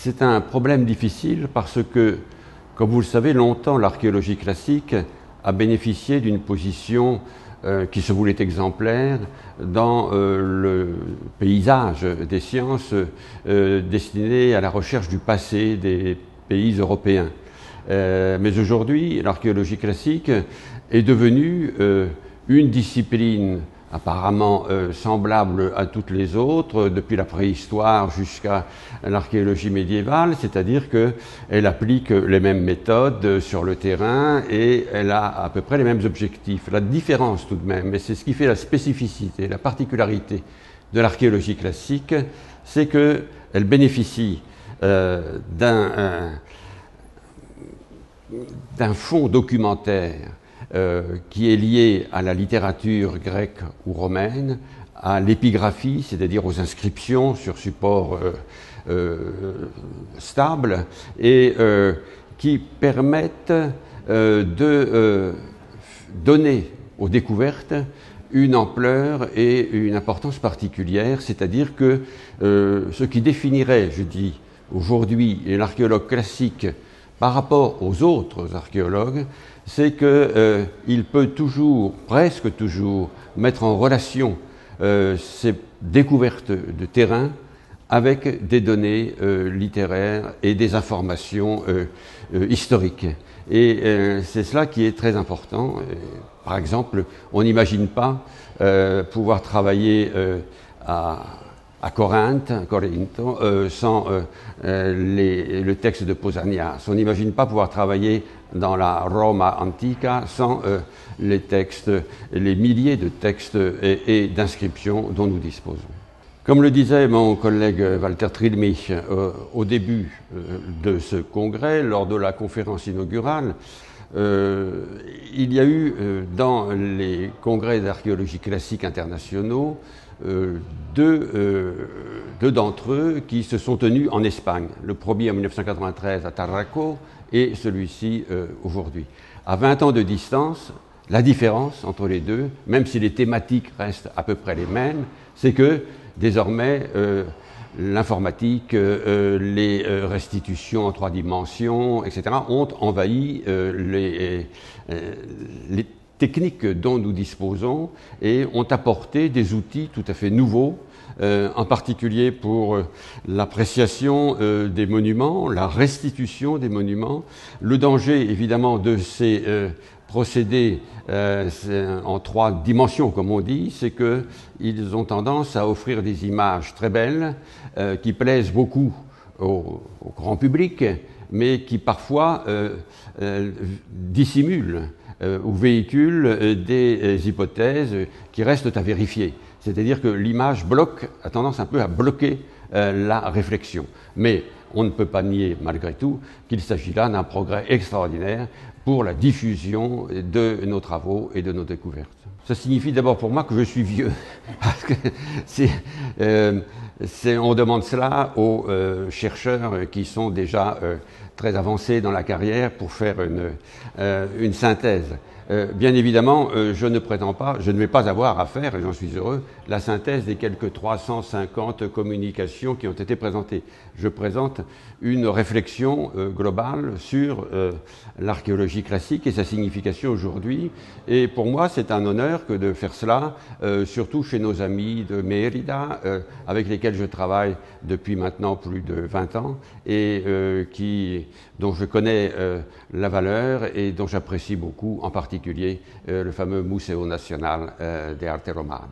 C'est un problème difficile parce que, comme vous le savez, longtemps l'archéologie classique a bénéficié d'une position qui se voulait exemplaire dans le paysage des sciences destinées à la recherche du passé des pays européens. Mais aujourd'hui, l'archéologie classique est devenue une discipline apparemment semblable à toutes les autres, depuis la préhistoire jusqu'à l'archéologie médiévale, c'est-à-dire qu'elle applique les mêmes méthodes sur le terrain et elle a à peu près les mêmes objectifs. La différence tout de même, et c'est ce qui fait la spécificité, la particularité de l'archéologie classique, c'est qu'elle bénéficie d'un fonds documentaire qui est lié à la littérature grecque ou romaine, à l'épigraphie, c'est-à-dire aux inscriptions sur support stable, et qui permettent de donner aux découvertes une ampleur et une importance particulière, c'est-à-dire que ce qui définirait, je dis aujourd'hui, l'archéologue classique par rapport aux autres archéologues, c'est qu'il peut toujours, presque toujours, mettre en relation ces découvertes de terrain avec des données littéraires et des informations historiques. Et c'est cela qui est très important. Par exemple, on n'imagine pas pouvoir travailler à Corinthe sans le texte de Pausanias. On n'imagine pas pouvoir travailler dans la Roma Antica sans les textes, les milliers de textes et d'inscriptions dont nous disposons. Comme le disait mon collègue Walter Trilmich au début de ce congrès, lors de la conférence inaugurale, il y a eu dans les congrès d'archéologie classique internationaux deux d'entre eux qui se sont tenus en Espagne. Le premier en 1993 à Tarraco et celui-ci aujourd'hui. À 20 ans de distance, la différence entre les deux, même si les thématiques restent à peu près les mêmes, c'est que désormais l'informatique, les restitutions en 3 dimensions, etc., ont envahi les techniques dont nous disposons et ont apporté des outils tout à fait nouveaux, en particulier pour l'appréciation des monuments, la restitution des monuments. Le danger, évidemment, de ces procédés en 3 dimensions, comme on dit, c'est qu'ils ont tendance à offrir des images très belles, qui plaisent beaucoup au grand public, mais qui parfois dissimulent ou véhiculent des hypothèses qui restent à vérifier. C'est-à-dire que l'image a tendance un peu à bloquer la réflexion. Mais on ne peut pas nier, malgré tout, qu'il s'agit là d'un progrès extraordinaire pour la diffusion de nos travaux et de nos découvertes. Ça signifie d'abord pour moi que je suis vieux, parce que on demande cela aux chercheurs qui sont déjà très avancés dans la carrière pour faire une synthèse. Bien évidemment, je ne prétends pas, je ne vais pas avoir à faire, et j'en suis heureux, la synthèse des quelques 350 communications qui ont été présentées. Je présente une réflexion globale sur l'archéologie classique et sa signification aujourd'hui. Et pour moi, c'est un honneur que de faire cela, surtout chez nos amis de Mérida, avec lesquels je travaille depuis maintenant plus de 20 ans, et dont je connais la valeur et dont j'apprécie beaucoup, en particulier le fameux Museo Nacional de Arte Romana.